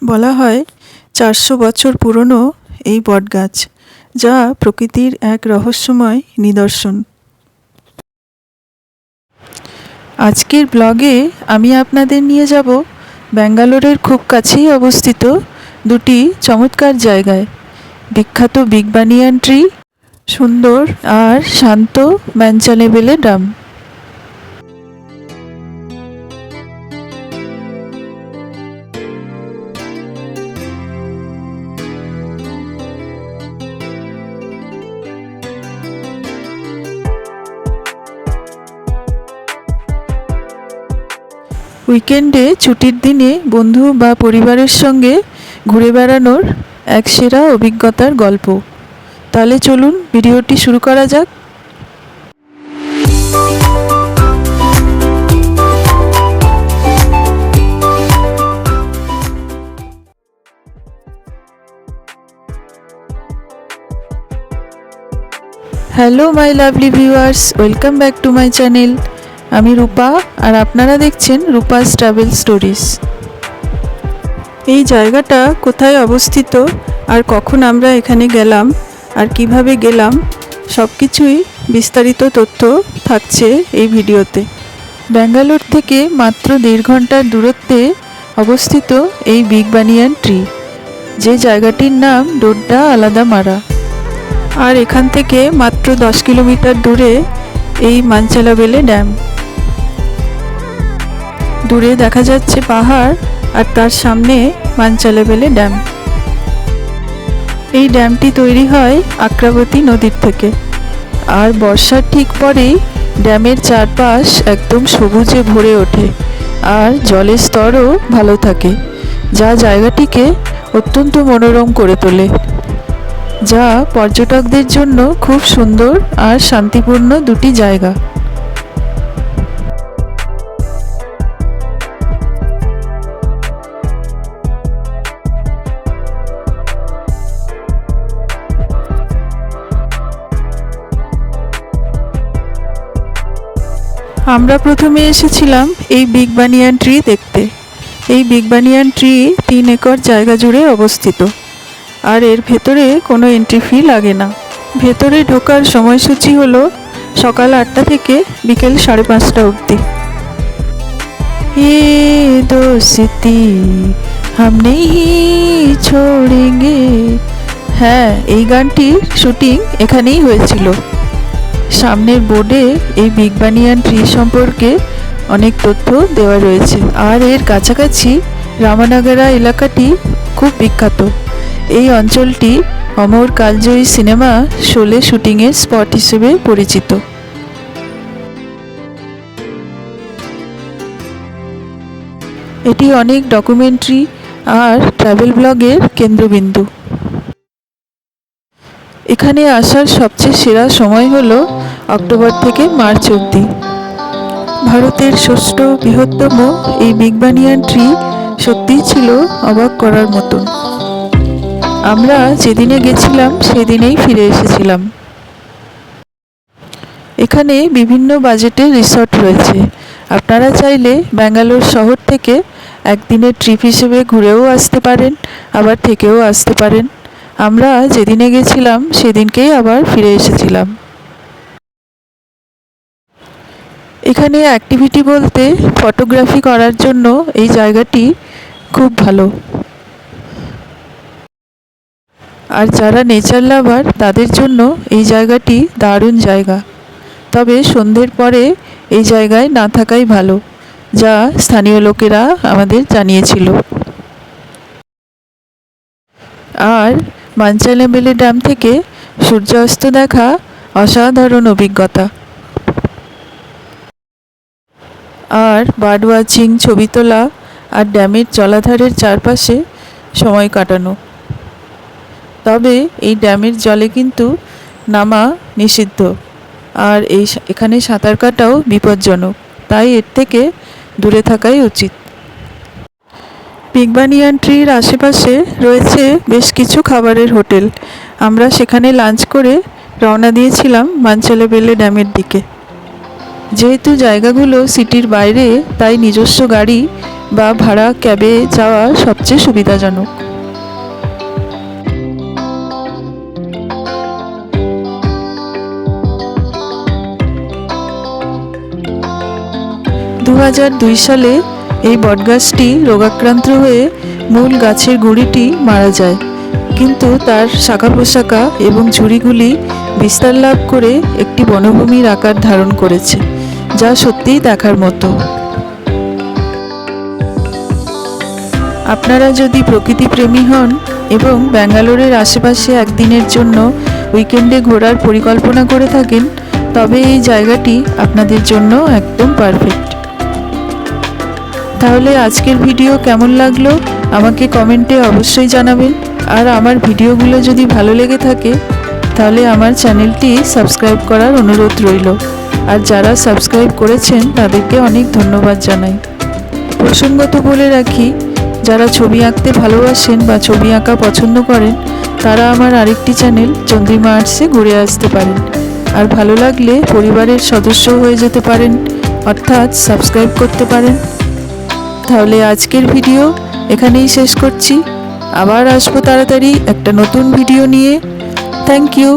বলা হয় ৪০০ বছর পুরনো এই বটগাছ, যা প্রকৃতির এক রহস্যময় নিদর্শন। আজকের ব্লগে আমি আপনাদের নিয়ে যাব ব্যাঙ্গালোরের খুব কাছেই অবস্থিত দুটি চমৎকার জায়গায়, বিখ্যাত বিগ বানিয়ান ট্রি, সুন্দর আর শান্ত মানচানেবেলে ড্যাম। উইকেন্ডে ছুটির দিনে বন্ধু বা পরিবারের সঙ্গে ঘুরে বেড়ানোর এক সেরা অভিজ্ঞতার গল্প। তাহলে চলুন ভিডিওটি শুরু করা যাক। Hello my lovely viewers, welcome back to my channel. আমি রূপা আর আপনারা দেখছেন রূপাস ট্রাভেল স্টোরিজ। এই জায়গাটা কোথায় অবস্থিত আর কখন আমরা এখানে গেলাম আর কিভাবে গেলাম, সব কিছুই বিস্তারিত তথ্য থাকছে এই ভিডিওতে। ব্যাঙ্গালোর থেকে মাত্র 1.5 ঘন্টার দূরত্বে অবস্থিত এই বিগ বানিয়ান ট্রি, যে জায়গাটির নাম ডোড্ডা আলাদামারা। আর এখান থেকে মাত্র 10 কিলোমিটার দূরে এই মানচানেবেলে ড্যাম। দূরে দেখা যাচ্ছে পাহাড় আর তার সামনে মানচানেবেলে ড্যাম। এই ড্যামটি তৈরি হয় আক্রাবতী নদীর থেকে, আর বর্ষার ঠিক পরেই ড্যামের চারপাশ একদম সবুজে ভরে ওঠে আর জলের স্তরও ভালো থাকে, যা জায়গাটিকে অত্যন্ত মনোরম করে তোলে, যা পর্যটকদের জন্য খুব সুন্দর আর শান্তিপূর্ণ দুটি জায়গা। আমরা প্রথমে এসেছিলাম এই বিগ বানিয়ান ট্রি দেখতে। এই বিগ বানিয়ান ট্রি 3 একর জায়গা জুড়ে অবস্থিত, আর এর ভেতরে কোনো এন্ট্রি ফি লাগে না। ভেতরে ঢোকার সময়সূচি হলো সকাল 8টা থেকে বিকেল 5:30 অবধি। ये दोस्ती हम नहीं छोड़ेंगे, হ্যাঁ, এই গানটির শুটিং এখানেই হয়েছিল। সামনের বোর্ডে এই বিগ বানিয়ান ট্রি সম্পর্কে অনেক তথ্য দেওয়া রয়েছে। আর এর কাছাকাছি রামানগরা এলাকাটি খুব বিখ্যাত। এই অঞ্চলটি অমর কালজয়ী সিনেমা শোলে শুটিংয়ের স্পট হিসেবে পরিচিত। এটি অনেক ডকুমেন্টারি আর ট্রাভেল ব্লগের কেন্দ্রবিন্দু। এখানে আসার সবচেয়ে সেরা সময় হলো অক্টোবর থেকে মার্চ অবধি। ভারতের 6ষ্ঠ বৃহত্তম এই বিগ বানিয়ান ট্রি সত্যিই ছিল অবাক করার মতন। আমরা যেদিনে গেছিলাম সেদিনেই ফিরে এসেছিলাম। এখানে বিভিন্ন বাজেটের রিসর্ট রয়েছে। আপনারা চাইলে ব্যাঙ্গালোর শহর থেকে একদিনের ট্রিপ হিসেবে ঘুরেও আসতে পারেন, আবার থেকেও আসতে পারেন। আমরা যেদিনে গেছিলাম সেদিনকেই আবার ফিরে এসেছিলাম। এখানে অ্যাক্টিভিটি বলতে ফটোগ্রাফি করার জন্য এই জায়গাটি খুব ভালো। আর যারা নেচার লাভার তাদের জন্য এই জায়গাটি দারুণ জায়গা। তবে সন্ধ্যের পরে এই জায়গায় না থাকাই ভালো, যা স্থানীয় লোকেরা আমাদের জানিয়েছিল। আর মানচানেবেলে ড্যাম থেকে সূর্যাস্ত দেখা অসাধারণ অভিজ্ঞতা। আর বার্ড ওয়াচিং, ছবি তোলা আর ড্যামের জলাধারের চারপাশে সময় কাটানো। তবে এই ড্যামের জলে কিন্তু নামা নিষিদ্ধ, আর এখানে সাঁতার কাটাও বিপজ্জনক, তাই এর থেকে দূরে থাকাই উচিত। বিগ বানিয়ান ট্রির আশেপাশে রয়েছে বেশ কিছু খাবারের হোটেল। আমরা সেখানে লাঞ্চ করে রওনা দিয়েছিলাম মানচানেবেলে ড্যামের দিকে। যেহেতু জায়গাগুলো সিটির বাইরে, তাই নিজস্ব গাড়ি বা ভাড়া ক্যাবে যাওয়া সবচেয়ে সুবিধাজনক। সালে এই বটগাছটি রোগাক্রান্ত হয়ে মূল গাছের গুঁড়িটি মারা যায়, কিন্তু তার শাখা প্রশাখা এবং ঝুড়িগুলি বিস্তার লাভ করে একটি বনভূমির আকার ধারণ করেছে, যা সত্যিই দেখার মতো। আপনারা যদি প্রকৃতিপ্রেমী হন এবং ব্যাঙ্গালোরের আশেপাশে একদিনের জন্য উইকেন্ডে ঘোরার পরিকল্পনা করে থাকেন, তবে এই জায়গাটি আপনাদের জন্য একদম পারফেক্ট। তাহলে আজকের ভিডিও কেমন লাগলো আমাকে কমেন্টে অবশ্যই জানাবেন। আর আমার ভিডিওগুলো যদি ভালো লেগে থাকে তাহলে আমার চ্যানেলটি সাবস্ক্রাইব করার অনুরোধ রইল। আর যারা সাবস্ক্রাইব করেছেন তাদেরকে অনেক ধন্যবাদ জানাই। প্রসঙ্গত বলে রাখি, যারা ছবি আঁকতে ভালোবাসেন বা ছবি আঁকা পছন্দ করেন তারা আমার আরেকটি চ্যানেল চন্দ্রিমা আর্টসে ঘুরে আসতে পারেন। আর ভালো লাগলে পরিবারের সদস্য হয়ে যেতে পারেন, অর্থাৎ সাবস্ক্রাইব করতে পারেন। তাহলে আজকের ভিডিও এখানেই শেষ করছি। আবার আসবো তাড়াতাড়ি একটা নতুন ভিডিও নিয়ে। Thank you.